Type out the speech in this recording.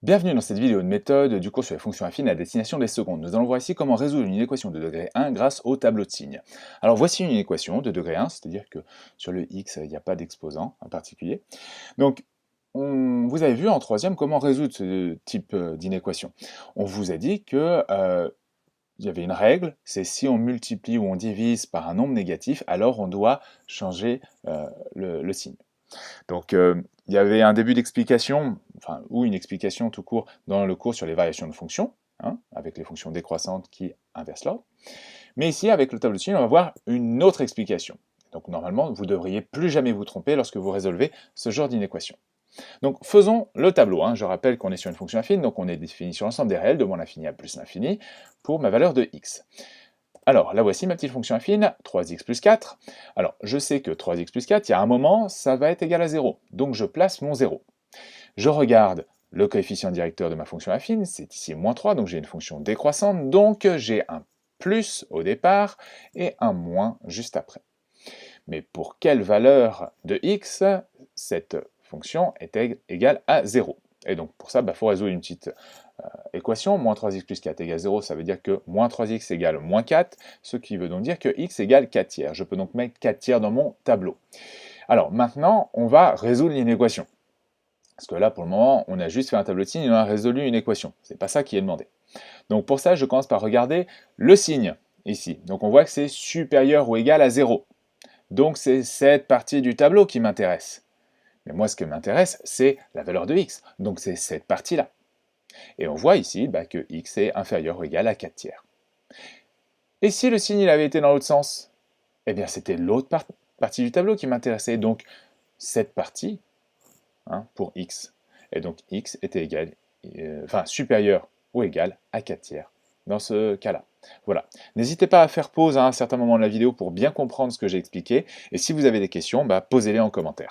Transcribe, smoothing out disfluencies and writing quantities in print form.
Bienvenue dans cette vidéo de méthode du cours sur les fonctions affines à destination des secondes. Nous allons voir ici comment résoudre une équation de degré 1 grâce au tableau de signes. Alors voici une équation de degré 1, c'est-à-dire que sur le x, il n'y a pas d'exposant en particulier. Donc, vous avez vu en troisième comment résoudre ce type d'inéquation. On vous a dit que il y avait une règle, c'est si on multiplie ou on divise par un nombre négatif, alors on doit changer le signe. Donc, il y avait un début d'explication, enfin, ou une explication tout court dans le cours sur les variations de fonctions, hein, avec les fonctions décroissantes qui inversent l'ordre. Mais ici, avec le tableau de signes, on va voir une autre explication. Donc, normalement, vous ne devriez plus jamais vous tromper lorsque vous résolvez ce genre d'inéquation. Donc, faisons le tableau. Je rappelle qu'on est sur une fonction affine, donc on est défini sur l'ensemble des réels, de moins l'infini à plus l'infini, pour ma valeur de x. Alors, là voici ma petite fonction affine, 3x plus 4. Alors, je sais que 3x plus 4, il y a un moment, ça va être égal à 0. Donc, je place mon 0. Je regarde le coefficient directeur de ma fonction affine, c'est ici moins 3, donc j'ai une fonction décroissante, donc j'ai un plus au départ et un moins juste après. Mais pour quelle valeur de x cette fonction est égale à 0? Et donc, pour ça, il faut résoudre une petite équation, moins 3x plus 4 égale 0, ça veut dire que moins 3x égale moins 4, ce qui veut donc dire que x égale 4 tiers. Je peux donc mettre 4 tiers dans mon tableau. Alors maintenant, on va résoudre l'inéquation. Parce que là, pour le moment, on a juste fait un tableau de signes et on a résolu une équation. C'est pas ça qui est demandé. Donc pour ça, je commence par regarder le signe, ici. Donc on voit que c'est supérieur ou égal à 0. Donc c'est cette partie du tableau qui m'intéresse. Mais moi, ce qui m'intéresse, c'est la valeur de x. Donc c'est cette partie-là. Et on voit ici que x est inférieur ou égal à 4 tiers. Et si le signe il avait été dans l'autre sens? Eh bien, c'était l'autre partie du tableau qui m'intéressait. Donc, cette partie, pour x. Et donc, x était égal, supérieur ou égal à 4 tiers dans ce cas-là. Voilà. N'hésitez pas à faire pause à un certain moment de la vidéo pour bien comprendre ce que j'ai expliqué. Et si vous avez des questions, posez-les en commentaire.